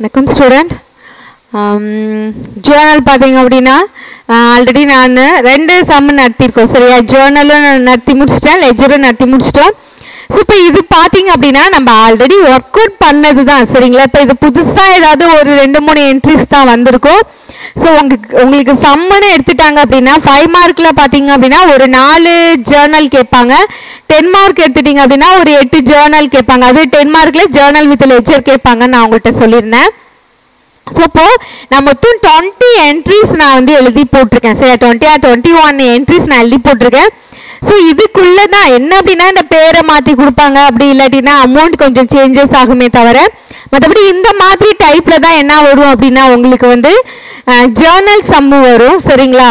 வணக்கம் student. Journal பார்த்தீங்க அப்படின்னா ஆல்ரெடி நான் 2 சம் நடத்தியிருக்கோம் சரியா. ஜேர்னலும் நடத்தி முடிச்சிட்டேன், லெஜரும் நடத்தி முடிச்சிட்டோம். ஸோ இப்போ இது பார்த்தீங்க அப்படின்னா நம்ம ஆல்ரெடி ஒர்க் அவுட் பண்ணது தான் சரிங்களா. இப்போ இது புதுசாக ஏதாவது ஒரு 2-3 என்ட்ரிஸ் தான் வந்திருக்கும். ஸோ உங்களுக்கு சம்முன்னு எடுத்துட்டாங்க அப்படின்னா 5 மார்க்கில் பார்த்தீங்க அப்படின்னா ஒரு 4 ஜேர்னல் கேட்பாங்க. 10 மார்க் எடுத்துட்டீங்க அப்படின்னா ஒரு 8 ஜேர்னல் கேட்பாங்க. அது 10 மார்க்கில் ஜேர்னல் வித் லெஜர் கேட்பாங்கன்னு நான் உங்கள்கிட்ட சொல்லியிருந்தேன். ஸோ இப்போ நான் மொத்தம் 20 என்ட்ரிஸ் நான் வந்து எழுதி போட்டிருக்கேன் சரியா. 20 or 21 என்ட்ரிஸ் நான் எழுதி போட்டிருக்கேன். ஸோ இதுக்குள்ள தான் என்ன அப்படின்னா இந்த பேரை மாற்றி கொடுப்பாங்க, அப்படி இல்லாட்டினா அமௌண்ட் கொஞ்சம் சேஞ்சஸ் ஆகுமே தவிர மற்றபடி இந்த மாதிரி டைப்ல தான் என்ன வரும் அப்படின்னா உங்களுக்கு வந்து ஜேர்னல் சம்மு வரும் சரிங்களா.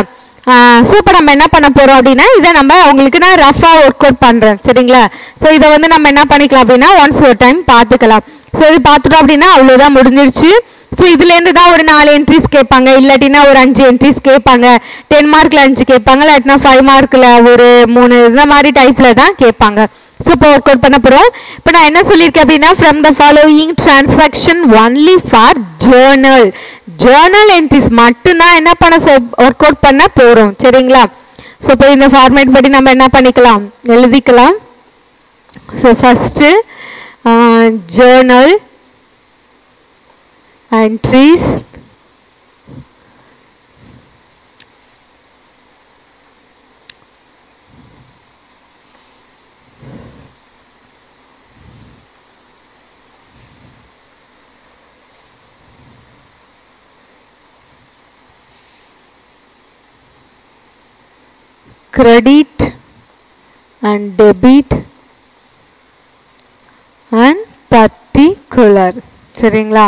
ஸோ இப்போ நம்ம என்ன பண்ண போறோம் அப்படின்னா இதை நம்ம உங்களுக்கு நான் ரஃபாக ஒர்க் அவுட் பண்றேன் சரிங்களா. ஸோ இதை வந்து நம்ம என்ன பண்ணிக்கலாம் அப்படின்னா ஒன்ஸ் ஒரு டைம் பார்த்துக்கலாம். ஸோ இது பார்த்துட்டோம் அப்படின்னா அவ்வளோதான், முடிஞ்சிருச்சு. ஸோ இதுலேருந்து தான் ஒரு 4 என்ட்ரிஸ் கேட்பாங்க, இல்லாட்டினா ஒரு 5 என்ட்ரிஸ் கேட்பாங்க. 10 மார்க்கில் 5 கேட்பாங்க, இல்லாட்டினா 5 மார்க்கில் ஒரு 3 இந்த மாதிரி டைப்பில் தான் கேட்பாங்க. ஸோ இப்போ ஒர்க் அவுட் பண்ண போகிறோம். இப்போ நான் என்ன சொல்லியிருக்கேன் அப்படின்னா from the following transaction only for Journal, Journal entries மட்டும்தான் என்ன பண்ண ஒர்க் அவுட் பண்ண போகிறோம் சரிங்களா. ஸோ இப்போ இந்த ஃபார்மேட் படி நம்ம என்ன பண்ணிக்கலாம், எழுதிக்கலாம். So first Journal entries credit and debit and particular சரிங்களா.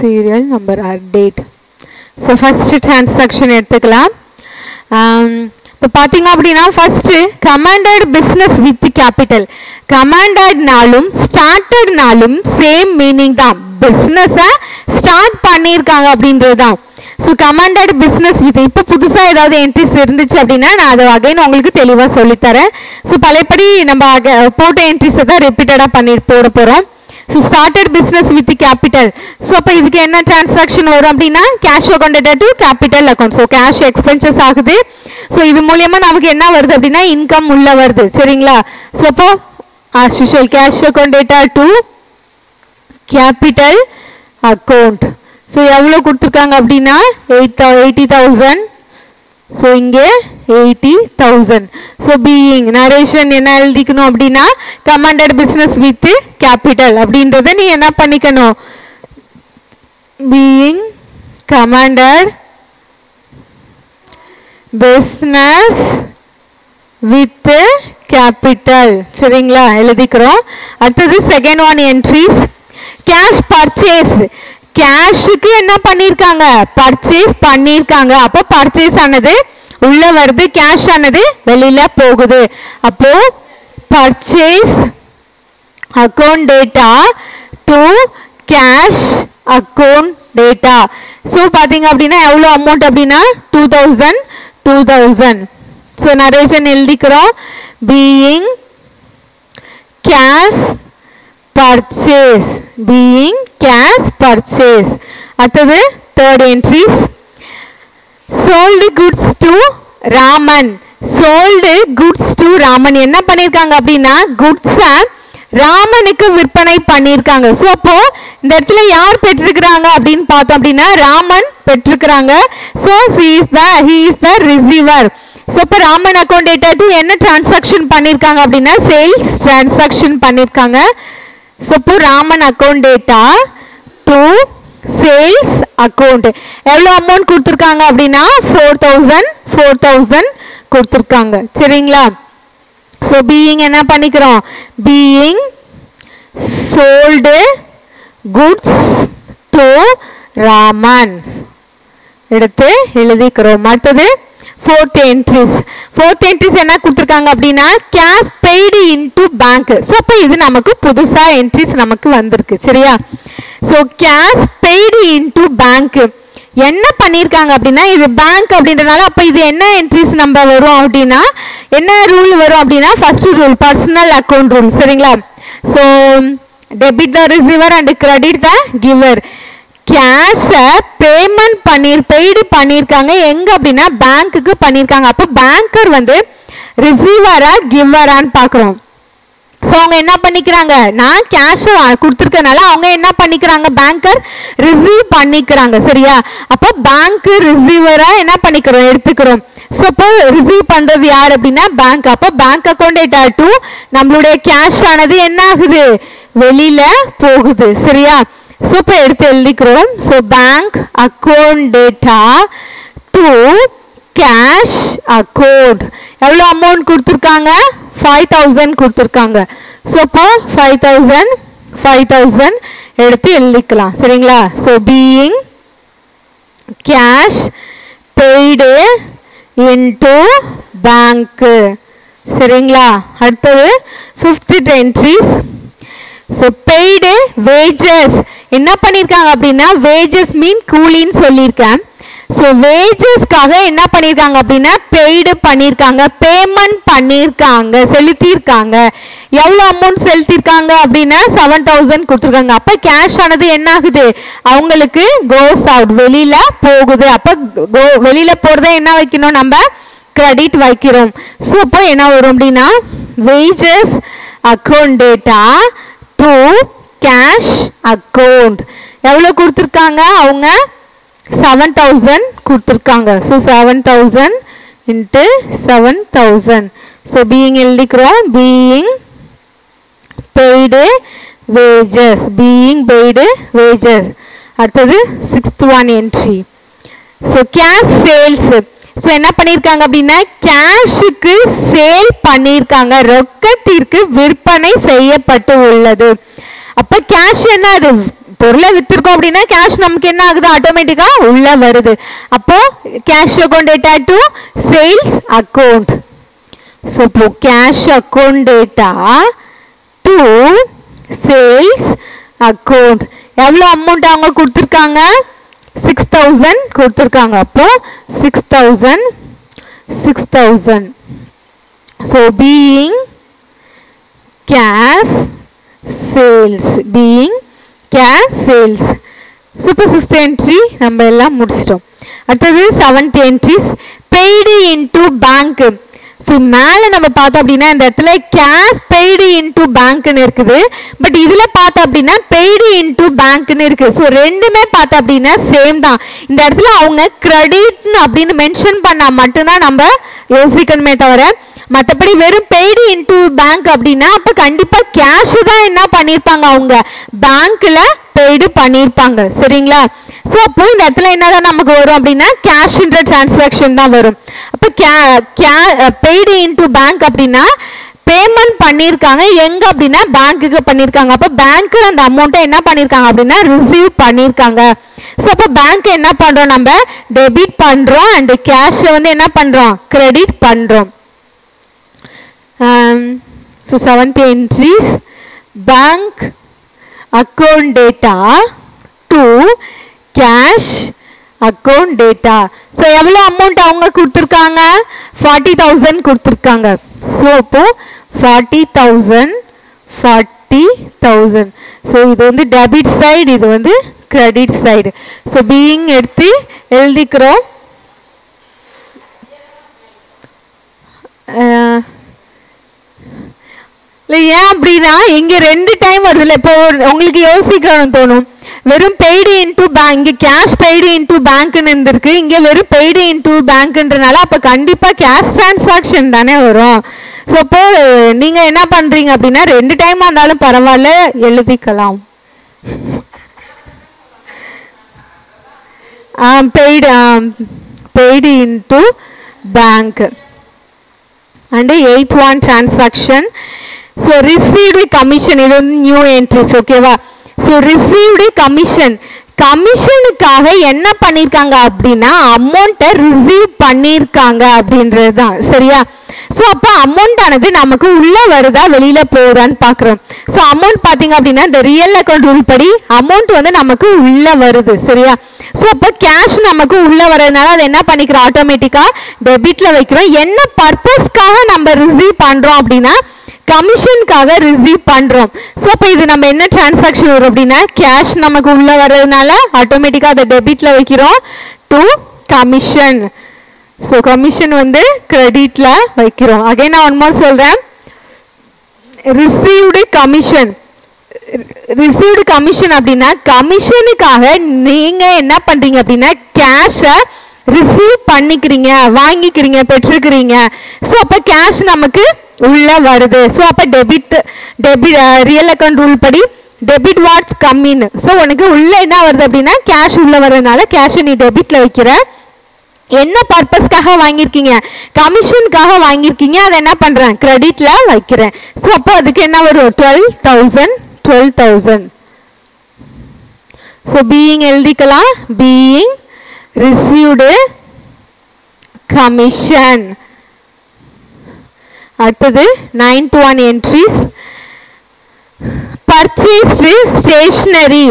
serial number or date. So first transaction எடுத்துக்கலாம். இப்போ பார்த்தீங்க அப்படின்னா first commanded business with capital. commanded நாலும் started நாலும் same meaning தான், business ஸ்டார்ட் பண்ணியிருக்காங்க அப்படின்றது தான். ஸோ கமாண்டட் பிஸ்னஸ் வித் இப்போ புதுசாக ஏதாவது என்ட்ரிஸ் இருந்துச்சு அப்படின்னா நான் அதை அகைன் உங்களுக்கு தெளிவாக சொல்லித்தரேன். ஸோ பழையபடி நம்ம போட்ட என்ட்ரிஸை தான் ரிப்பீட்டடாக போட போகிறோம். So started business with capital. So அப்போ இதுக்கு என்ன டிரான்சாக்ஷன் வரும் அப்படின்னா cash account to capital account. So cash expenses ஆகுது. ஸோ இது மூலயமா நமக்கு என்ன வருது அப்படின்னா இன்கம் உள்ள வருது சரிங்களா. ஸோ அப்போ as usual cash account to capital account. So எவ்வளோ கொடுத்துருக்காங்க அப்படின்னா 80,000. ஸோ இங்கே 80,000. ஸோ பீயிங் நரேஷன் என்ன எழுதிக்கணும் அப்படின்னா கமாண்டட் பிஸ்னஸ் வித் கேபிட்டல் அப்படின்றத நீ என்ன பண்ணிக்கணும், being commenced business with capital சரிங்களா எழுதிக்கிறோம். அடுத்தது second one entries cash purchase. கேஷுக்கு என்ன பண்ணிருக்காங்க, பர்ச்சேஸ் பண்ணிருக்காங்க. அப்போ பர்ச்சேஸ் ஆனது உள்ள வருது, கேஷ் ஆனது வெளியில போகுது. அப்போ purchase account data to cash account debtor. So பாத்தீங்க அப்படின்னா எவ்வளோ அமௌண்ட் அப்படின்னா 2000. ஸோ நரேஷன் எழுதிக்கிறோம் being cash purchase, being cash purchase. அடுத்தது third entries sold goods to Raman. sold goods to Raman என்ன பண்ணிருக்காங்க அப்படின்னா goods ராமனுக்கு விற்பனை பண்ணிருக்காங்க. ஸோ அப்போ இந்த இடத்துல யார் பெற்றிருக்கிறாங்க அப்படின்னு பார்த்தோம் அப்படின்னா ராமன் பெற்றிருக்கிறாங்க. So he is the receiver. So இப்போ ராமன் அக்கௌண்ட் டேட்டா டு என்ன டிரான்சாக்ஷன் பண்ணிருக்காங்க அப்படின்னா சேல்ஸ் டிரான்சாக்ஷன் பண்ணிருக்காங்க. ஸோ இப்போ Raman account data to sales account எவ்வளோ அமௌண்ட் கொடுத்துருக்காங்க அப்படின்னா 4,000 கொடுத்துருக்காங்க சரிங்களா. ஸோ பீயிங் என்ன பண்ணிக்கிறோம், being sold goods to Raman எடுத்து எழுதிக்கிறோம். அடுத்தது fourth entries என்ன கொடுத்திருக்காங்க அப்படினா cash paid into bank. So அப்ப இது நமக்கு புதுசா என்ட்ரிஸ் நமக்கு வந்திருக்கு சரியா. So cash paid into bank என்ன பண்ணிருக்காங்க அப்படின்னா இது பேங்க் அப்படின்றனால அப்ப இது என்ன என்ட்ரிஸ் நம்ம வரும் அப்படின்னா என்ன ரூல் வரும் அப்படின்னா first rule personal account rule சரிங்களா so debit the receiver and credit the giver cash payment paid பண்ணிருக்காங்க எங்க அப்படின்னா பேங்க்குக்கு பண்ணிருக்காங்க அப்ப பேங்கர் வந்து ரிசீவரா கிவரான்னு பாக்குறோம் சோ அவங்க என்ன பண்ணிக்கிறாங்க நான் கேஷ் கொடுத்திருக்கனால அவங்க என்ன பண்ணிக்கிறாங்க பேங்கர் ரிசீவ் பண்ணிக்கிறாங்க சரியா அப்ப பேங்க் ரிசீவரா என்ன பண்ணிக்கிறோம் எடுத்துக்கிறோம் சோ அப்போ ரிசீவ் பண்றது யார் அப்படின்னா பேங்க் அப்ப பேங்க் அக்கவுண்ட் டேட்டா டு நம்மளுடைய கேஷ் ஆனது என்ன ஆகுது வெளியில போகுது சரியா சோ இப்ப எடுத்து எழுதிக்கிறோம் so bank account debtor to cash account எவ்வளவு அமௌண்ட் கொடுத்திருக்காங்க 5000 கொடுத்திருக்காங்க சோ அப்போ 5000 எடுத்து எழுதிக்கலாம் சரிங்களா so being cash paid into bank சரிங்களா அடுத்தது 5th entries so paid wages என்ன பண்ணிருக்காங்க அப்படின்னா வேஜஸ் மீன் கூலின்னு சொல்லியிருக்கேன் சோ வேஜஸ்க்காக என்ன பண்ணிருக்காங்க அப்படின்னா பெய்டு பண்ணிருக்காங்க பேமெண்ட் பண்ணிருக்காங்க செலுத்திருக்காங்க எவ்வளவு அமௌண்ட் செலுத்திருக்காங்க அப்படின்னா 7000 கொடுத்திருக்காங்க அப்ப கேஷ் ஆனது என்ன ஆகுது அவங்களுக்கு கோஸ் அவுட் வெளியில போகுது அப்ப வெளியில போறத என்ன வைக்கணும் நம்ம கிரெடிட் வைக்கிறோம் சோ அப்போ என்ன வரும் அப்படின்னா wages account debtor to cash account எவ்வளவு கொடுத்திருக்காங்க அவங்க 7000 கொடுத்திருக்காங்க so 7000 into 7000 so being எழுதிக்கிறோம் being paid wages அடுத்தது 6th one entry so cash sales so என்ன பண்ணிருக்காங்க அப்படின்னா கேஷுக்கு சேல் பண்ணிருக்காங்க ரொக்கத்திற்கு விற்பனை செய்யப்பட்டு உள்ளது அப்ப கேஷ் என்ன அது பொருளை வித்திருக்கோம் அப்படின்னா கேஷ் நமக்கு என்ன ஆகுது ஆட்டோமேட்டிக்கா உள்ள வருது அப்போ cash account debtor to sales account so இப்போ cash account debtor to sales account எவ்வளவு அமௌண்ட் அவங்க கொடுத்திருக்காங்க 6000 கொடுத்திருக்காங்க அப்போ 6000 so being cash sales super 6th entry நம்ம எல்லாம் முடிச்சிட்டோம் அடுத்தது 7th entries paid into bank so மேல நம்ம பார்த்தோம் அப்படினா இந்த இடத்துல cash paid into bank ன்னு இருக்குது பட் இதுல பார்த்தோம் அப்படினா paid into bank ன்னு இருக்கு சோ ரெண்டுமே பார்த்தோம் அப்படினா சேம் தான் இந்த இடத்துல அவங்க credit அப்படினு மென்ஷன் பண்ணா மட்டும் தான் நம்ம யோசிக்கணுமே தவிர மத்தபடி வெறும் paid into bank அப்படினா அப்ப கண்டிப்பா கேஷ் தான் என்ன பண்ணிருப்பாங்க அவங்க பேங்க்ல paid பண்ணிருப்பாங்க சரிங்களா சோ அப்போ இந்த இடத்துல என்னதான் நமக்கு வரும் அப்படினா கேஷ்ன்ற டிரான்சாக்ஷன் தான் வரும் அப்ப paid into bank அப்படினா பேமெண்ட் பண்ணிருக்காங்க எங்க அப்படினா பேங்க்குக்கு பண்ணிருக்காங்க அப்ப பேங்க் அந்த அமௌண்ட்டை என்ன பண்ணிருக்காங்க அப்படினா ரிசீவ் பண்ணிருக்காங்க சோ அப்ப பேங்க் என்ன பண்றோம் நம்ம டெபிட் பண்றோம் and கேஷ் வந்து என்ன பண்றோம் கிரெடிட் பண்றோம் so 7th entries bank account data to cash account data so எவ்வளவு அமௌண்ட் அவங்க கொடுத்திருக்காங்க 40000 கொடுத்திருக்காங்க so அப்போ 40000 so இது வந்து டெபிட் சைடு இது வந்து கிரெடிட் சைடு so being எடுத்து எழுதிக்கிறோம் ஏன் அப்படின்னா இங்க ரெண்டு டைம் வருதுல இப்போ உங்களுக்கு யோசிக்கணும் தோணும் வெறும் paid into bank இங்க கேஷ் paid into bank ன்னு இருந்திருக்கு இங்க வெறும் paid into bankன்றனால அப்ப கண்டிப்பா கேஷ் டிரான்சாக்ஷன் தானே வரும் சோ அப்போ நீங்க என்ன பண்றீங்க அப்படின்னா ரெண்டு டைம் ஆனாலும் பரவாயில்ல எழுதிக்கலாம் paid into bank and 8th one transaction so received commission இது வந்து நியூ என்ட்ரிஸ் ஓகேவா so received கமிஷனுக்காக என்ன பண்ணிருக்காங்க அப்படின்னா அமௌண்ட்டை ரிசீவ் பண்ணிருக்காங்க அப்படின்றது தான் சரியா சோ அப்ப அமௌண்ட் ஆனது நமக்கு உள்ள வருதா வெளியில போகுதான்னு பாக்குறோம் சோ அமௌண்ட் பாத்தீங்க அப்படின்னா இந்த ரியல் அக்கவுண்ட் ரூல் படி அமௌண்ட் வந்து நமக்கு உள்ள வருது சரியா ஸோ அப்போ கேஷ் நமக்கு உள்ள வரதுனால அதை என்ன பண்ணிக்கிறோம், ஆட்டோமேட்டிக்கா டெபிட்ல வைக்கிறோம். என்ன பர்பஸ்க்காக நம்ம ரிசீவ் பண்றோம் அப்படின்னா கமிஷனுக்காக ரிசீவ் பண்றோம். ஸோ அப்போ இது நம்ம என்ன டிரான்சாக்ஷன் வரும் அப்படின்னா கேஷ் நமக்கு உள்ள வர்றதுனால ஆட்டோமேட்டிக்கா அதை டெபிட்ல வைக்கிறோம் டு கமிஷன். ஸோ கமிஷன் வந்து கிரெடிட்ல வைக்கிறோம். அகைன் நான் ஒன் மோர் சொல்றேன், ரிசீவ்டு கமிஷன். ரிசீவ்டு கமிஷன் அப்படின்னா கமிஷனுக்காக நீங்க என்ன பண்றீங்க அப்படின்னா கேஷை ரிசீவ் பண்ணிக்கிறீங்க, வாங்கிக்கிறீங்க, பெற்றுக்கிறீங்க. ஸோ அப்ப கேஷ் நமக்கு உள்ள வருது. ஸோ அப்ப டெபிட் ரியல் அக்கௌண்ட் ரூல் படி டெபிட் வாட்ஸ் கம்மின்னு. ஸோ உனக்கு உள்ள என்ன வருது அப்படின்னா கேஷ் உள்ள வர்றதுனால கேஷை நீ டெபிட்ல வைக்கிற. என்ன பர்பஸ்க்காக வாங்கியிருக்கீங்க, கமிஷனுக்காக வாங்கியிருக்கீங்க, அதை என்ன பண்றேன் கிரெடிட்ல வைக்கிறேன். ஸோ அப்போ அதுக்கு என்ன வரும் 12,000. ஸோ பீயிங் எழுதிக்கலாம், பீயிங் ரிசீவ்டு கமிஷன். அடுத்தது 9th one entries, purchased stationery.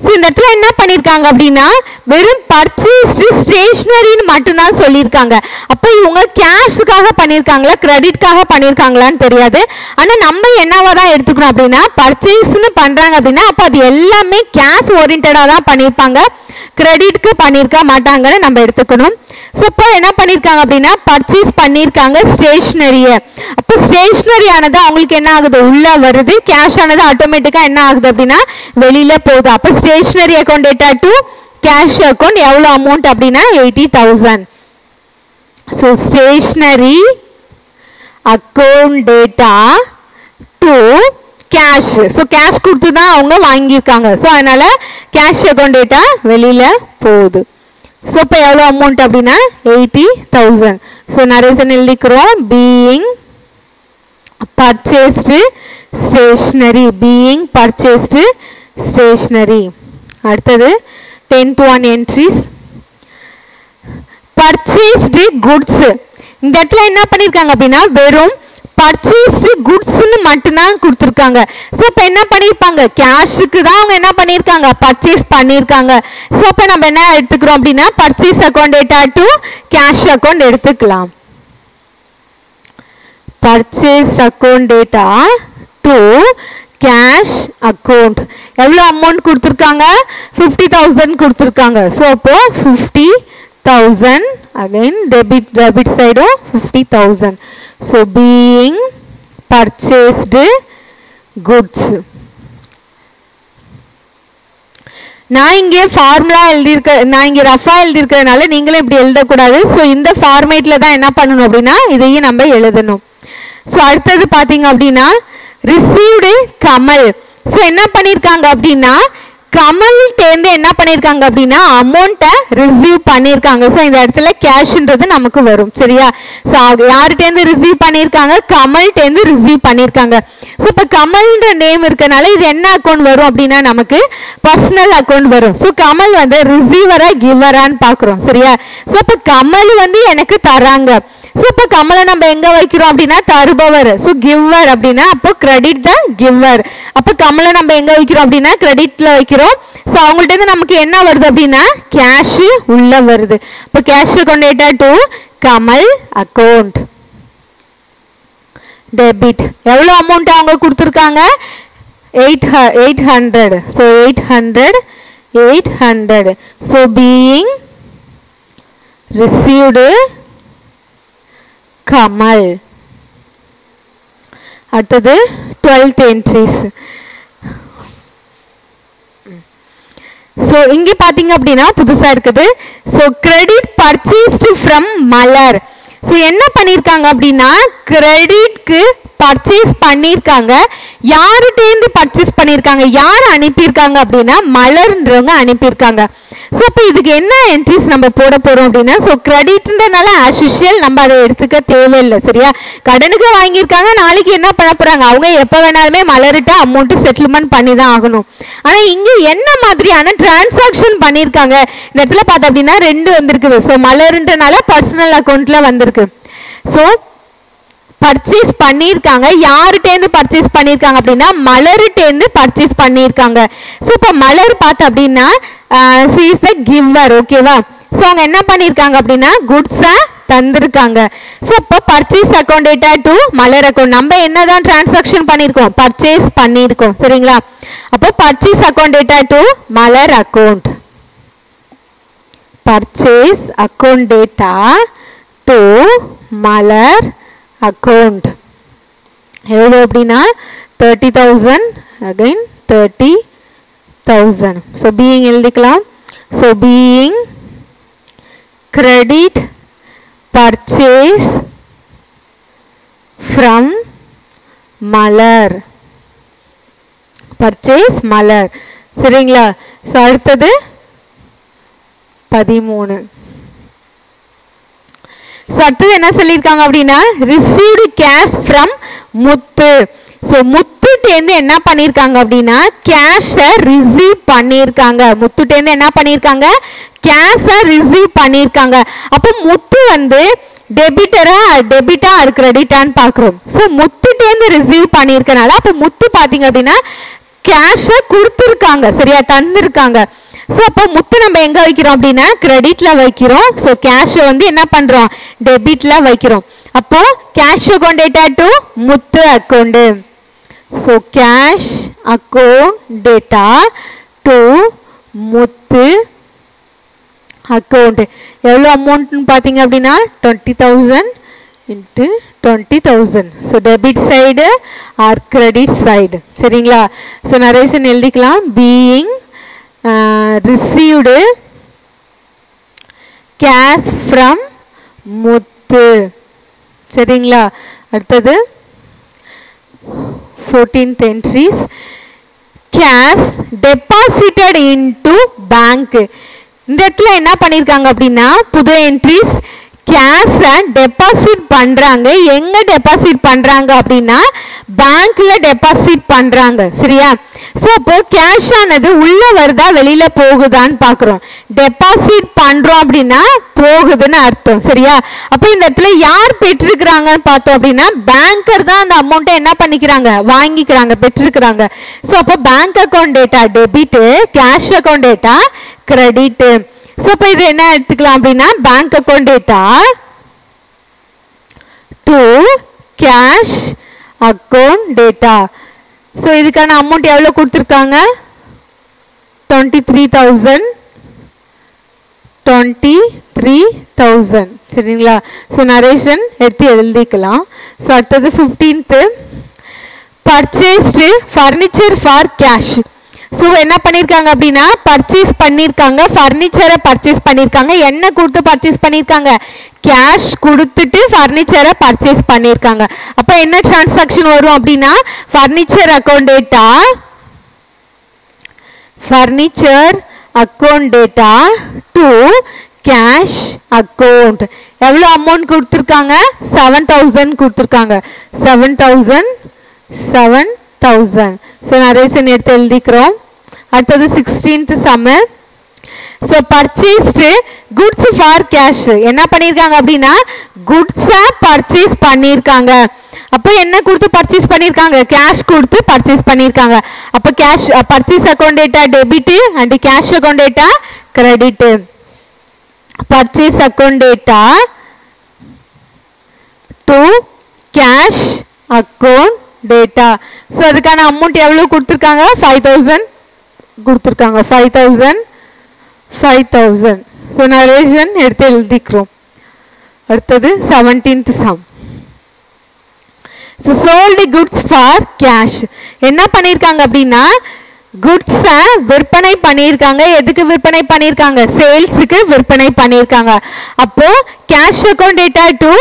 So இந்த இடத்துல என்ன பண்ணிருக்காங்க அப்படின்னா வெறும் பர்ச்சேஸ்டு ஸ்டேஷனரின்னு மட்டும்தான் சொல்லியிருக்காங்க. அப்போ இவங்க கேஷுக்காக பண்ணியிருக்காங்களா கிரெடிட்காக பண்ணியிருக்காங்களான்னு தெரியாது. ஆனால் நம்ம என்னவா தான் எடுத்துக்கணும் அப்படின்னா பர்ச்சேஸ்ன்னு பண்றாங்க அப்படின்னா அப்போ அது எல்லாமே கேஷ் ஓரியன்டாக தான் பண்ணியிருப்பாங்க, கிரெடிட்க்கு பண்ணியிருக்க மாட்டாங்கன்னு நம்ம எடுத்துக்கணும். ஸோ இப்போ என்ன பண்ணியிருக்காங்க அப்படின்னா பர்ச்சேஸ் பண்ணியிருக்காங்க ஸ்டேஷனரியை. அப்போ ஸ்டேஷனரி ஆனது அவங்களுக்கு என்ன ஆகுது உள்ள வருது, கேஷ் ஆனது ஆட்டோமேட்டிக்கா என்ன ஆகுது அப்படின்னா வெளியில போகுது. அப்போ stationery account data to cash account எவ்வளோ அமௌண்ட் அப்படின்னா 80,000. So stationery account data to cash. So cash கொடுத்து தான் அவங்க வாங்கியிருக்காங்க. ஸோ அதனால கேஷ் அக்கௌண்ட் டேட்டா வெளியில போகுது. ஸோ இப்போ எவ்வளோ அமௌண்ட் அப்படின்னா 80,000. ஸோ நரேசன் எழுதிக்கிறோம், being purchased stationery, being purchased stationery. அடுத்தது 10th one entries, purchased goods. இந்த இடத்துல என்ன பண்ணிருக்காங்க அப்படின்னா வெறும் பர்ச்சேஸ்டு குட்ஸ்னு மட்டும்தான் கொடுத்துருக்காங்க. ஸோ இப்போ என்ன பண்ணியிருப்பாங்க கேஷுக்கு தான் அவங்க என்ன பண்ணியிருக்காங்க பர்ச்சேஸ் பண்ணியிருக்காங்க. ஸோ இப்போ நம்ம என்ன எடுத்துக்கிறோம் அப்படின்னா purchase account data to cash account எடுத்துக்கலாம். Purchase account data to cash account எவ்வளோ அமௌண்ட் கொடுத்துருக்காங்க 50,000 கொடுத்துருக்காங்க. ஸோ அப்போ 50,000 again debit side 50,000. So being purchased goods. நான் இங்கே ஃபார்முலா எழுதியிருக்க, நான் இங்கே ரஃபா எழுதியிருக்கிறதுனால நீங்களும் இப்படி எழுதக்கூடாது. ஸோ இந்த ஃபார்மேட்ல தான் என்ன பண்ணணும் அப்படின்னா இதையும் நம்ம எழுதணும். ஸோ அடுத்தது பார்த்தீங்க அப்படின்னா ரிசீவ்டு கமல். ஸோ என்ன பண்ணியிருக்காங்க அப்படின்னா கமல் தேர்ந்து என்ன பண்ணியிருக்காங்க அப்படின்னா அமௌண்ட்டை ரிசீவ் பண்ணியிருக்காங்க. ஸோ இந்த இடத்துல கேஷ்ன்றது நமக்கு வரும் சரியா. ஸோ யார்கிட்டேருந்து ரிசீவ் பண்ணியிருக்காங்க கமல்கிட்டேருந்து ரிசீவ் பண்ணியிருக்காங்க. ஸோ இப்போ கமல்ன்ற நேம் இருக்கனால இது என்ன அக்கௌண்ட் வரும் அப்படின்னா நமக்கு பர்சனல் அக்கௌண்ட் வரும். ஸோ கமல் வந்து ரிசீவரா கிவரான்னு பார்க்குறோம் சரியா. ஸோ இப்போ கமல் வந்து எனக்கு தராங்க. ஸோ இப்போ கமலை நம்ம எங்க வைக்கிறோம் அப்படின்னா தருபவர். ஸோ கிவர் அப்படின்னா அப்போ கிரெடிட் தான் கிவர். அப்போ கமலை நம்ம எங்க வைக்கிறோம் அப்படின்னா கிரெடிட்ல வைக்கிறோம். ஸோ அவங்கள்ட்ட இருந்து நமக்கு என்ன வருது அப்படின்னா கேஷ் உள்ள வருது. இப்போ cash account data to Kamal account debit. எவ்வளோ அமௌண்ட் அவங்க கொடுத்துருக்காங்க 800. So 800. So being received Kamal. அடுத்தது 12th entries. ஸோ இங்கே பார்த்தீங்க அப்படின்னா புதுசாக இருக்குது. So credit purchased from Malar. So என்ன பண்ணியிருக்காங்க அப்படின்னா கிரெடிட்க்கு பர்ச்சேஸ் பண்ணியிருக்காங்க. யார்கிட்டேருந்து பர்ச்சேஸ் பண்ணியிருக்காங்க, யார் அனுப்பியிருக்காங்க அப்படின்னா மலர்ன்றவங்க அனுப்பியிருக்காங்க. ஸோ அப்போ இதுக்கு என்ன என்ட்ரிஸ் நம்ம போட போறோம் அப்படின்னா ஸோ கிரெடிட்ன்றனால ஆஸ் யூஷுவல் நம்ம அதை எடுத்துக்க தேவையில்லை சரியா. கடனுக்கு வாங்கியிருக்காங்க, நாளைக்கு என்ன பண்ண போறாங்க அவங்க எப்போ வேணாலுமே மலர்கிட்ட அமௌண்ட் செட்டில்மெண்ட் பண்ணி தான் ஆகணும். ஆனால் இங்கே என்ன மாதிரியான டிரான்சாக்ஷன் பண்ணியிருக்காங்க இந்த இடத்துல பார்த்தோம் அப்படின்னா 2 வந்திருக்குது. ஸோ மலர்ன்றனால பர்சனல் அக்கௌண்ட்ல வந்திருக்கு. ஸோ பர்ச்சேஸ் பண்ணிருக்காங்க. யார்கிட்டேந்து பர்ச்சேஸ் பண்ணிருக்காங்க அப்படின்னா மலர்கிட்டேந்து பர்ச்சேஸ் பண்ணிருக்காங்க. சோ இப்ப மலர் பார்த்து அப்படின்னா she is the giver. ஓகேவா? சோ அவங்க என்ன பண்ணிருக்காங்க அப்படின்னா குட்ஸ தந்திருக்காங்க. சோ இப்போ purchase account debtor to Malar account. நம்ம என்னதான் டிரான்சாக்ஷன் பண்ணிருக்கோம்? பர்ச்சேஸ் பண்ணிருக்கோம். சரிங்களா? அப்போ purchase account debtor to Malar account. Purchase account debtor to Malar account எவ்வளவு அப்படின்னா 30,000. அகைன் 30,000. ஸோ பீயிங் எழுதிக்கலாம். So being credit purchase from Malar. purchase மலர். சரிங்களா? ஸோ அடுத்தது 13. ஸோ அடுத்தது என்ன சொல்லியிருக்காங்க அப்படின்னா received cash from Muthu. So முத்துட்டேந்து என்ன பண்ணியிருக்காங்க அப்படின்னா கேஷை ரிசீவ் பண்ணியிருக்காங்க. முத்துட்டேந்து என்ன பண்ணியிருக்காங்க? கேஷை ரிசீவ் பண்ணியிருக்காங்க. அப்போ முத்து வந்து டெபிட்டா அது கிரெடிட்டான்னு பார்க்குறோம். ஸோ முத்துட்டேந்து ரிசீவ் பண்ணியிருக்கனால அப்போ முத்து பார்த்தீங்க அப்படின்னா கேஷை கொடுத்துருக்காங்க. சரியா? தந்திருக்காங்க. ஸோ அப்போ முத்து நம்ம எங்க வைக்கிறோம் அப்படின்னா கிரெடிட்ல வைக்கிறோம். ஸோ கேஷை வந்து என்ன பண்றோம்? டெபிட்ல வைக்கிறோம். அப்போ cash account debtor to Muthu account. So cash account debtor to Muthu account. எவ்வளோ அமௌண்ட்னு பார்த்தீங்க அப்படின்னா 20,000 into 20,000. So debit side or credit side. சரிங்களா? ஸோ நரேஷன் எழுதிக்கலாம். பீயிங் received cash from முத்து. சரிங்களா? அடுத்தது 14th entries. cash deposited into bank. இந்த இடத்துல என்ன பண்ணிருக்காங்க அப்படின்னா புது என்ட்ரிஸ் கேஷ டெபாசிட் பண்றாங்க. எங்க டெபாசிட் பண்றாங்க அப்படின்னா பேங்க்ல டெபாசிட் பண்றாங்க. சரியா? சோ அப்போ கேஷ் ஆனது உள்ள வருதா வெளியில போகுதான்னு பாக்குறோம். டெபாசிட் பண்றோம் அப்படின்னா போகுதுன்னு அர்த்தம். சரியா? அப்ப இந்த இடத்துல யார் பெற்றிருக்கிறாங்கன்னு பார்த்தோம் அப்படின்னா பேங்கர் தான் அந்த அமௌண்ட்டை என்ன பண்ணிக்கிறாங்க? வாங்கிக்கிறாங்க, பெற்றிருக்கிறாங்க. சோ அப்போ bank account data debit, cash account data credit. So இப்போ இது என்ன எடுத்துக்கலாம் அப்படின்னா bank account debtor to cash account data. So இதுக்கான அமௌண்ட் எவ்வளவு கொடுத்திருக்காங்க? 23,000. 23,000. சரிங்களா? சோ நரேஷன் எடுத்து எழுதிக்கலாம். சோ அடுத்தது 15th purchased furniture for cash. So என்ன பண்ணிருக்காங்க அப்படின்னா பர்ச்சேஸ் பண்ணிருக்காங்க, ஃபர்னிச்சரை பர்ச்சேஸ் பண்ணிருக்காங்க. என்ன கொடுத்து பர்ச்சேஸ் பண்ணிருக்காங்க? கேஷ் கொடுத்துட்டு ஃபர்னிச்சரை பர்ச்சேஸ் பண்ணிருக்காங்க. அப்ப என்ன டிரான்சாக்ஷன் வரும் அப்படின்னா furniture account data, furniture account debtor to cash account. எவ்வளவு அமௌண்ட் கொடுத்திருக்காங்க? 7,000 கொடுத்திருக்காங்க. 7,000. சோ நரேஷன் எடுத்து எழுதிக்கிறோம். அடுத்தது 16th sum. So purchased goods for cash. என்ன பண்ணிருக்காங்க அப்படின்னா goods பர்ச்சேஸ் பண்ணிருக்காங்க. அப்போ என்ன கொடுத்து பர்ச்சேஸ் பண்ணிருக்காங்க? கேஷ் கொடுத்து பர்ச்சேஸ் பண்ணிருக்காங்க. அப்போ cash purchase account data debit and cash account data credit. Purchase account debtor to cash account data. So அதுக்கான அமௌண்ட் எவ்வளவு கொடுத்திருக்காங்க? 5,000 கொடுத்திருக்காங்க. 5,000. சோ நரேஷன் எடுத்து எழுதிக்கிறோம். அடுத்தது 17th sum. So sold goods for cash. என்ன பண்ணிருக்காங்க அப்படின்னா goods விற்பனை பண்ணிருக்காங்க. எதுக்கு விற்பனை பண்ணிருக்காங்க? சேல்ஸ்க்கு விற்பனை பண்ணிருக்காங்க. அப்போ cash account debtor to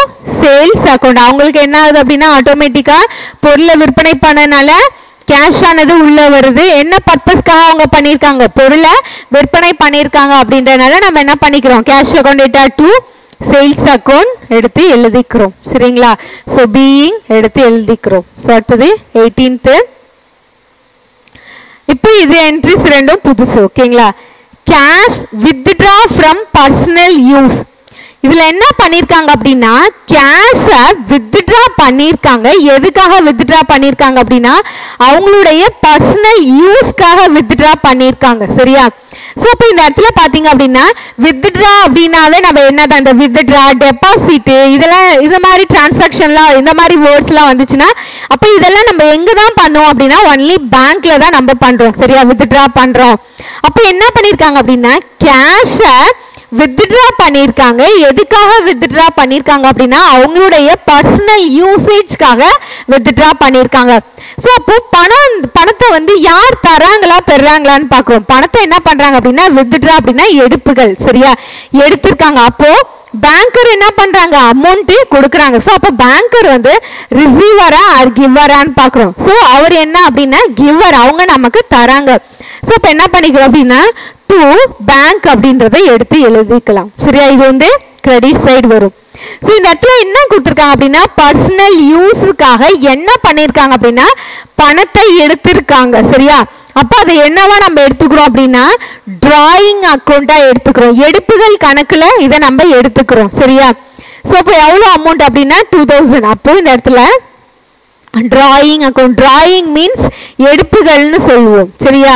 sales account. அவங்களுக்கு என்ன ஆகுது அப்படின்னா ஆட்டோமேட்டிக்கா பொருளை விற்பனை பண்ணனால கேஷ் ஆனது உள்ள வருது. என்ன பர்பஸ்க்காக அவங்க பண்ணிருக்காங்க? பொருளை விற்பனை பண்ணிருக்காங்க அப்படின்றனால நம்ம என்ன பண்ணிக்கிறோம்? Cash account debtor to sales account எடுத்து எழுதிக்கிறோம். சரிங்களா? சோ பீயிங் எடுத்து எழுதிக்கிறோம். சோ அடுத்தது 18th. இப்போ இது என்ட்ரிஸ் ரெண்டும் புதுசு. ஓகேங்களா? Cash withdraw from personal use. இதுல என்ன பண்ணிருக்காங்க அப்படின்னா கேஷ வித்ட்ரா பண்ணிருக்காங்க. எதுக்காக வித்ட்ரா பண்ணிருக்காங்க அப்படின்னா அவங்களுடைய பர்சனல் யூஸ்க்காக வித்ட்ரா பண்ணிருக்காங்க. சரியா? சோ அப்ப இந்த இடத்துல பாத்தீங்க அப்படின்னா வித்ட்ரா அப்படின்னாவே நம்ம என்னதான் இந்த வித்ட்ரா டெபாசிட் இதெல்லாம் இந்த மாதிரி டிரான்சாக்ஷன்லாம் இந்த மாதிரி வேர்ட்ஸ்லாம் வந்துச்சுன்னா அப்ப இதெல்லாம் நம்ம எங்க தான் பண்ணுவோம் அப்படின்னா ஒன்லி பேங்க்ல தான் நம்ம பண்றோம். சரியா? வித்ட்ரா பண்றோம். அப்ப என்ன பண்ணிருக்காங்க அப்படின்னா கேஷ வித்ட்ரா பண்ணிருக்காங்க. எதுக்காக வித்ட்ரா பண்ணிருக்காங்க அப்படின்னா அவங்களுடைய பர்சனல் யூசேஜ்க்காக வித்ட்ரா பண்ணிருக்காங்க. சோ அப்போ பணத்தை வந்து யார் தராங்களா பெறாங்களான்னு பாக்குறோம். பணத்தை என்ன பண்றாங்க அப்படின்னா வித்ட்ரா அப்படின்னா எடுப்புகள். சரியா? எடுத்திருக்காங்க. அப்போ பேங்கர் என்ன பண்றாங்க அமௌண்ட் கொடுக்குறாங்க. சோ அப்ப பேங்கர் வந்து ரிசீவரா ஆர் கிவரான்னு பாக்குறோம். சோ அவர் என்ன அப்படின்னா கிவர், அவங்க நமக்கு தராங்க. சோ அப்ப என்ன பண்ணிக்கிறோம் அப்படின்னா டு பேங்க் அப்படின்றத எடுத்து எழுதிக்கலாம். சரியா? இது வந்து கிரெடிட் சைடு வரும். சோ இந்த இடத்துல என்ன கொடுத்திருக்காங்க அப்படின்னா பர்சனல் யூஸ்க்காக என்ன பண்ணிருக்காங்க அப்படின்னா பணத்தை எடுத்திருக்காங்க. சரியா? அப்ப அதை என்னவா நம்ம எடுத்துக்கிறோம் அப்படின்னா டிராயிங் அக்கௌண்டா எடுத்துக்கிறோம். எடுப்புகள் கணக்குல இதை நம்ம எடுத்துக்கிறோம். சரியா? சோ அப்ப எவ்வளவு அமௌண்ட் அப்படின்னா 2000. அப்போ இந்த இடத்துல டிராயிங் அக்கௌண்ட், டிராயிங் மீன்ஸ் எடுப்புகள்னு சொல்லுவோம். சரியா?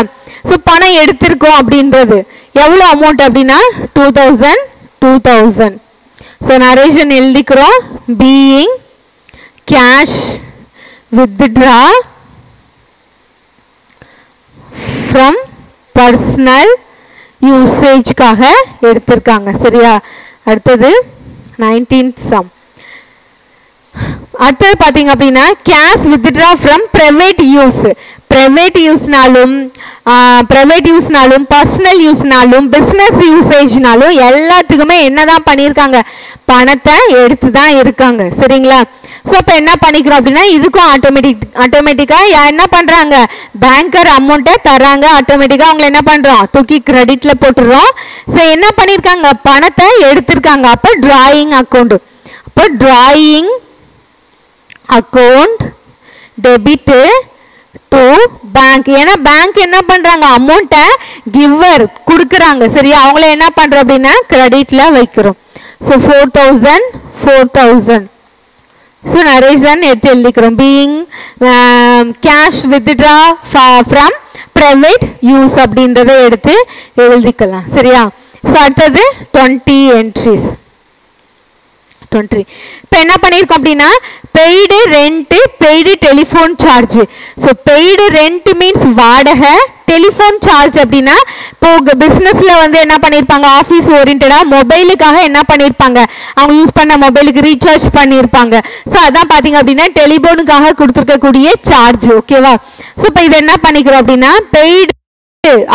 சோ பணம் எடுத்திருக்கோம் அப்படின்றது எவ்வளவு அமௌண்ட் அப்படின்னா 2000. சோ நரேஷன் எழுதிக்கிறோம். Being cash withdraw from personal யூசேஜ்க்காக எடுத்திருக்காங்க. சரியா? அடுத்தது 19th sum. அடுத்தது பாத்தீங்க அப்படின்னா cash withdraw from private use. Private யூஸ்னாலும் பர்சனல் யூஸ்னாலும் பிசினஸ் யூசேஜ்னாலும் எல்லாத்துக்குமே என்னதான் பண்ணிருக்காங்க பணத்தை எடுத்து தான் இருக்காங்க. சரிங்களா? சோ அப்ப என்ன பண்ணிக்கிறோம் அப்படின்னா இதுக்கும் ஆட்டோமேட்டிக்கா என்ன பண்றாங்க பேங்கர் அமௌண்ட்டை தராங்க. ஆட்டோமேட்டிக்கா அவங்க என்ன பண்றோம் தூக்கி கிரெடிட்ல போட்டுறோம். சோ என்ன பண்ணிருக்காங்க பணத்தை எடுத்திருக்காங்க. அப்ப டிராயிங் அக்கௌண்ட். அப்ப drawing account debit to bank. ஏன்னா பேங்க் என்ன பண்றாங்க அமௌண்ட்டை கிவர் கொடுக்குறாங்க. சரியா? அவங்கள என்ன பண்றோம் அப்படின்னா கிரெடிட்ல வைக்கிறோம். சோ 4000. சோ நரேஷன் எடுத்து எழுதிக்கிறோம். Being cash withdraw from private use அப்படின்றத எடுத்து எழுதிக்கலாம். சரியா? சோ அடுத்தது 20 entries. 20. இப்போ என்ன பண்ணிருக்கோம் அப்படின்னா paid rent, paid telephone charge. So paid rent means வாடகை, டெலிஃபோன் சார்ஜ் அப்படின்னா இப்போ பிஸ்னஸ்ல வந்து என்ன பண்ணிருப்பாங்க ஆஃபீஸ் ஓரியன்டா மொபைலுக்காக என்ன பண்ணிருப்பாங்க அவங்க யூஸ் பண்ண மொபைலுக்கு ரீசார்ஜ் பண்ணிருப்பாங்க. ஸோ அதான் பாத்தீங்க அப்படின்னா டெலிஃபோனுக்காக கொடுத்துருக்கக்கூடிய சார்ஜ். ஓகேவா? ஸோ இப்போ இது என்ன பண்ணிக்கிறோம் அப்படின்னா பெய்டு.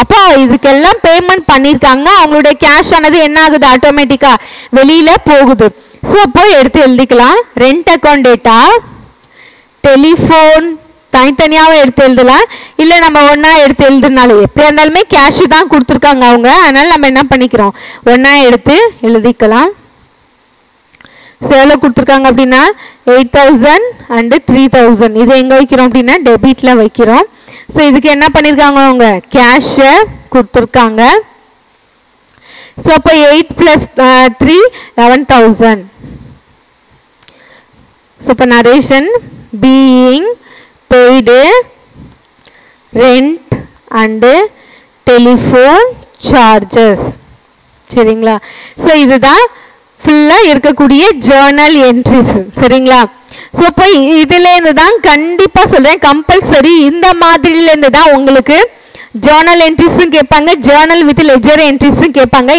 அப்போ இதுக்கெல்லாம் பேமெண்ட் பண்ணிருக்காங்க. அவங்களுடைய கேஷ் ஆனது என்ன ஆகுது ஆட்டோமேட்டிக்கா வெளியில போகுது. சோ அப்போ எடுத்து எழுதிக்கலாம். ரெண்ட் அக்கௌண்ட் டேட்டா, டெலிஃபோன் தனித்தனியாவே எடுத்து எழுதலாம், இல்ல நம்ம ஒன்னா எடுத்து எழுதுனாலும் எப்படி இருந்தாலுமே கேஷ் தான் கொடுத்துருக்காங்க அவங்க. அதனால நம்ம என்ன பண்ணிக்கிறோம் ஒன்னா எடுத்து எழுதிக்கலாம். ஸோ எவ்வளோ கொடுத்துருக்காங்க அப்படின்னா 8000 and 3000. இது எங்க வைக்கிறோம் அப்படின்னா டெபிட்ல வைக்கிறோம். ஸோ இதுக்கு என்ன பண்ணிருக்காங்க அவங்க கேஷை கொடுத்துருக்காங்க. ஸோ அப்போ 8 plus 3 11,000. ஸோ இப்போ narration being paid rent and telephone charges. சரிங்களா? ஸோ இதுதான் ஃபுல்லா இருக்கக்கூடிய ஜேர்னல் என்ட்ரிஸ். சரிங்களா? ஸோ இப்போ இதுல இருந்து தான் கண்டிப்பா சொல்றேன் கம்பல்சரி இந்த மாதிரில இருந்து தான் உங்களுக்கு ஜேர்னல் என்ட்ரிஸும் கேட்பாங்க, ஜேர்னல் வித் லெஜர் என்ட்ரிஸும் கேட்பாங்க.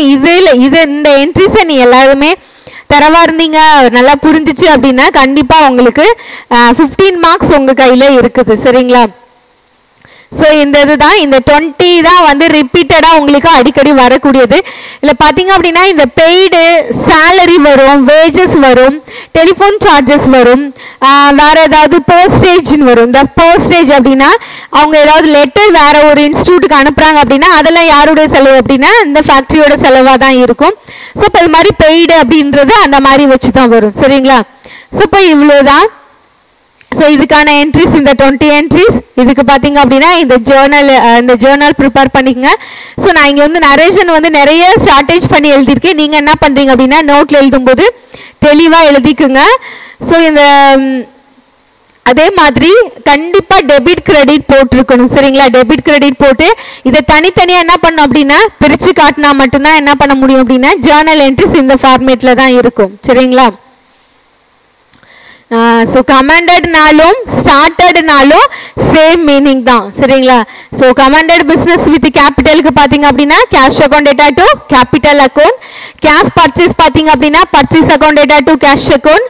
இந்த என்ட்ரிஸை நீ எல்லாருமே தரவா இருந்தீங்க நல்லா புரிஞ்சிச்சு அப்படின்னா கண்டிப்பா உங்களுக்கு 15 மார்க்ஸ் உங்க கையில இருக்குது. சரிங்களா? ஸோ இந்த இதுதான் இந்த 20 தான் வந்து ரிப்பீட்டடா உங்களுக்கு அடிக்கடி வரக்கூடியது. இல்லை பார்த்தீங்க அப்படின்னா இந்த பெய்டு சேலரி வரும், வேஜஸ் வரும், டெலிஃபோன் சார்ஜஸ் வரும், வேற ஏதாவது போஸ்டேஜ்னு வரும். இந்த போஸ்டேஜ் அப்படின்னா அவங்க ஏதாவது லெட்டர் வேற ஒரு இன்ஸ்டியூட்டுக்கு அனுப்புறாங்க அப்படின்னா அதெல்லாம் யாருடைய செலவு அப்படின்னா இந்த ஃபேக்டரியோட செலவாக தான் இருக்கும். ஸோ இப்போ இது மாதிரி பெய்டு அப்படின்றது அந்த மாதிரி வச்சு தான் வரும். சரிங்களா? ஸோ இப்போ இவ்வளோதான் ஸோ இதுக்கான என்ட்ரிஸ் இந்த 20 என்ட்ரிஸ் இதுக்கு பார்த்தீங்க அப்படின்னா இந்த ஜேர்னல் ப்ரிப்பேர் பண்ணிக்கங்க. ஸோ நான் இங்கே வந்து நரேஷன் வந்து நிறைய ஷார்ட்டேஜ் பண்ணி எழுதியிருக்கேன். நீங்கள் என்ன பண்ணுறீங்க அப்படின்னா நோட்டில் எழுதும்போது தெளிவாக எழுதிக்குங்க. ஸோ இந்த அதே மாதிரி கண்டிப்பாக டெபிட் கிரெடிட் போட்டிருக்கணும். சரிங்களா? டெபிட் கிரெடிட் போட்டு இதை தனித்தனியாக என்ன பண்ணணும் அப்படின்னா பிரித்து காட்டினா மட்டும்தான் என்ன பண்ண முடியும் அப்படின்னா ஜேர்னல் என்ட்ரிஸ் இந்த ஃபார்மேட்டில் தான் இருக்கும். சரிங்களா? ஸோ கமாண்டட்னாலும் ஸ்டார்டட்னாலும் சேம் மீனிங் தான். சரிங்களா? ஸோ கமாண்டட் பிஸ்னஸ் வித் கேபிட்டலுக்கு பார்த்தீங்க அப்படின்னா cash account data to capital account. Cash purchase பார்த்தீங்க அப்படின்னா purchase account data to cash account.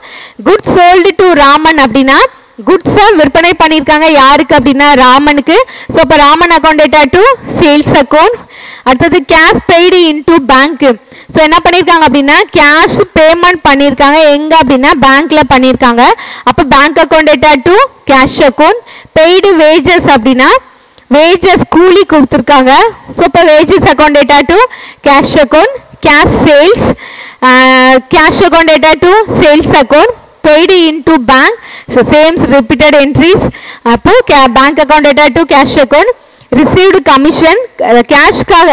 Goods sold to Raman அப்படின்னா குட்ஸை விற்பனை பண்ணியிருக்காங்க யாருக்கு அப்படின்னா ராமனுக்கு. ஸோ இப்போ Raman account data to sales account. அடுத்தது cash paid into bank. So என்ன பண்ணியிருக்காங்க அப்படின்னா கேஷ் பேமெண்ட் பண்ணியிருக்காங்க எங்க அப்படின்னா பேங்க்ல பண்ணியிருக்காங்க. அப்போ bank account data to cash account. Paid wages அப்படின்னா வேஜஸ் கூலி கொடுத்துருக்காங்க. ஸோ இப்போ wages account data to cash account. Cash sales cash account data to sales account. Paid into bank. So same repeated entries. அப்போ bank account data to cash account. Received commission கேஷ்காக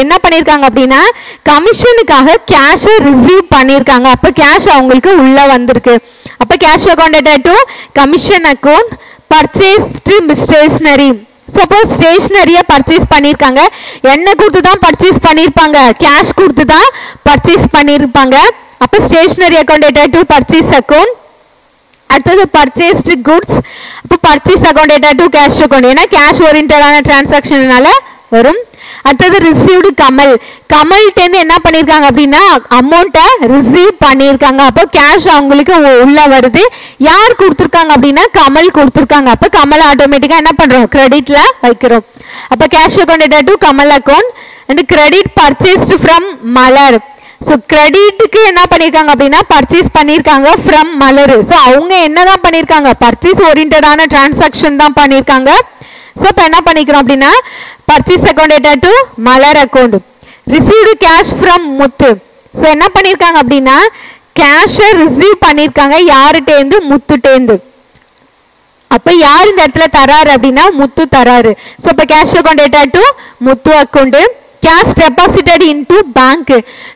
என்ன பண்ணியிருக்காங்க அப்படின்னா கமிஷனுக்காக கேஷை receive பண்ணியிருக்காங்க. அப்போ cash அவங்களுக்கு உள்ள வந்திருக்கு. அப்போ cash account data to commission account. Purchased stationery. Suppose ஸ்டேஷனரியை பர்ச்சேஸ் பண்ணியிருக்காங்க என்ன கொடுத்து தான் பர்ச்சேஸ் பண்ணியிருப்பாங்க கேஷ் கொடுத்து தான் பர்ச்சேஸ் பண்ணியிருப்பாங்க. அப்போ stationery account data to purchase account. அடுத்தது பர்ச்சேஸ்டு குட்ஸ். இப்போ purchase account data to cash account ஏன்னா கேஷ் ஓரியன்டான டிரான்சாக்ஷனால வரும். அடுத்தது ரிசீவ்டு கமல். கமல்கிட்டேருந்து என்ன பண்ணியிருக்காங்க அப்படின்னா அமௌண்ட்டை ரிசீவ் பண்ணியிருக்காங்க. அப்போ கேஷ் அவங்களுக்கு உள்ள வருது. யார் கொடுத்துருக்காங்க அப்படின்னா கமல் கொடுத்துருக்காங்க. அப்போ கமல் ஆட்டோமேட்டிக்காக என்ன பண்ணுறோம் கிரெடிட்ல வைக்கிறோம். அப்போ cash account data to Kamal account. And credit purchased from Malar. So கிரெடிட்டுக்கு என்ன பண்ணியிருக்காங்க அப்படின்னா பர்ச்சேஸ் பண்ணியிருக்காங்க ஃப்ரம் மலர். ஸோ அவங்க என்னதான் பண்ணியிருக்காங்க பர்ச்சேஸ் ஓரியன்டான டிரான்சாக்ஷன் தான் பண்ணியிருக்காங்க. ஸோ இப்போ என்ன பண்ணிக்கிறோம் அப்படின்னா purchase account data to Malar account. Received cash from Muthu. So என்ன பண்ணியிருக்காங்க அப்படின்னா கேஷை ரிசீவ் பண்ணியிருக்காங்க யாருட்டேந்து முத்துட்டேந்து. அப்போ யார் இந்த இடத்துல தராரு அப்படின்னா முத்து தராரு. ஸோ இப்போ cash account data to Muthu account. Cash deposited into bank.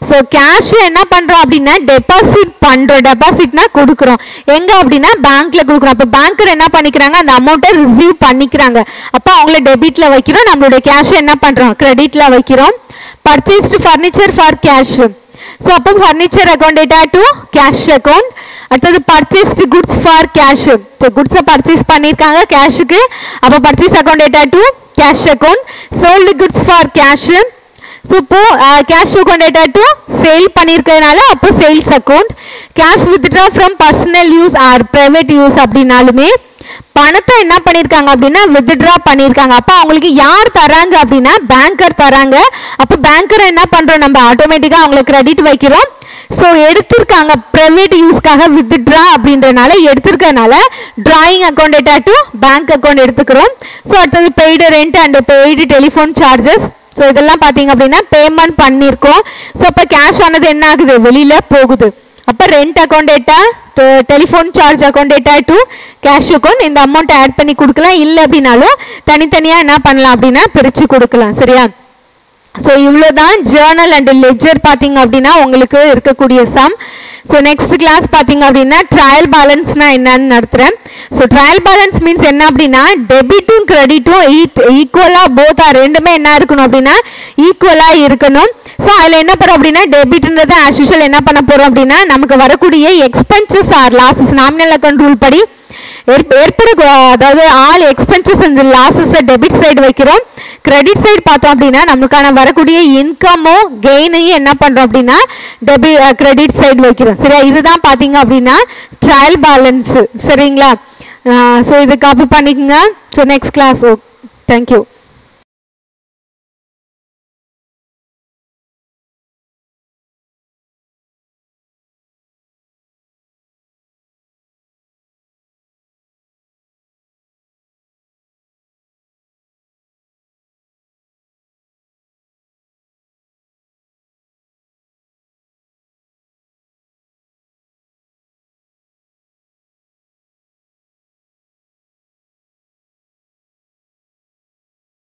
So cash என்ன பண்றோம் அப்படின்னா டெபாசிட் பண்றோம். டெபாசிட்னா கொடுக்குறோம் எங்க அப்படின்னா பேங்க்ல கொடுக்குறோம். அப்போ பேங்கர் என்ன பண்ணிக்கிறாங்க அந்த அமௌண்ட்டை ரிசீவ் பண்ணிக்கிறாங்க. அப்போ அவங்கள டெபிட்ல வைக்கிறோம். நம்மளோட கேஷ் என்ன பண்றோம் கிரெடிட்ல வைக்கிறோம். Purchased furniture for cash. So அப்போ furniture account data to cash account. அடுத்தது purchased goods for cash. So குட்ஸை பர்ச்சேஸ் பண்ணியிருக்காங்க கேஷுக்கு. அப்போ purchase account data to cash account. Sold goods for cash. So இப்போ cash account data to sale பண்ணியிருக்கிறதுனால அப்போ sales account. Cash withdraw from personal use or private use அப்படின்னாலுமே பணத்தை என்ன பண்ணியிருக்காங்க அப்படின்னா வித்ட்ரா பண்ணியிருக்காங்க. அப்போ அவங்களுக்கு யார் தராங்க அப்படின்னா பேங்கர் தராங்க. அப்போ பேங்கரை என்ன பண்றோம் நம்ம ஆட்டோமேட்டிக்காக அவங்களுக்கு கிரெடிட் வைக்கிறோம். ஸோ எடுத்திருக்காங்க பிரைவேட் யூஸ்க்காக வித்ட்ரா அப்படின்றனால எடுத்திருக்கனால drawing account data to bank account எடுத்துக்கிறோம். ஸோ அடுத்தது paid rent and paid telephone charges. So இதெல்லாம் பார்த்தீங்க அப்படின்னா பேமெண்ட் பண்ணியிருக்கோம். ஸோ அப்போ கேஷ் ஆனது என்ன ஆகுது வெளியில போகுது. அப்போ rent account data telephone charge account data to cash account. இந்த அமௌண்ட் ஆட் பண்ணி கொடுக்கலாம். இல்லை அப்படின்னாலும் தனித்தனியாக என்ன பண்ணலாம் அப்படின்னா பிரித்து கொடுக்கலாம். சரியா? ஸோ இவ்வளோதான் ஜேர்னல் அண்ட் லெஜர் பார்த்தீங்க அப்படின்னா உங்களுக்கு இருக்கக்கூடிய சம். ஸோ நெக்ஸ்ட் கிளாஸ் பார்த்தீங்க அப்படின்னா ட்ரையல் பேலன்ஸ்னா என்னன்னு நடத்துகிறேன். ஸோ ட்ரையல் பேலன்ஸ் மீன்ஸ் என்ன அப்படின்னா டெபிட்டும் கிரெடிட்டும் ஈக்குவலாக போத்தா ரெண்டுமே என்ன இருக்கணும் அப்படின்னா ஈக்குவலாக இருக்கணும். ஸோ அதில் என்ன பண்ணுறோம் அப்படின்னா டெபிட்ன்றதை ஆஸ் யூஷுவல் என்ன பண்ண போகிறோம் அப்படின்னா நமக்கு வரக்கூடிய expenses or losses nominal account rule படி ஏற்பட அதாவது ஆல் எக்ஸ்பென்சஸ் அண்ட் லாஸஸை டெபிட் சைடு வைக்கிறோம். கிரெடிட் சைடு பார்த்தோம் அப்படின்னா நமக்கான வரக்கூடிய இன்கமோ கெயினையும் என்ன பண்றோம் அப்படின்னா கிரெடிட் சைடு வைக்கிறோம். சரியா? இதுதான் பாத்தீங்க அப்படின்னா ட்ரையல் பேலன்ஸ். சரிங்களா? ஸோ இது காப்பி பண்ணிக்கோங்க. So next class. தேங்க்யூ.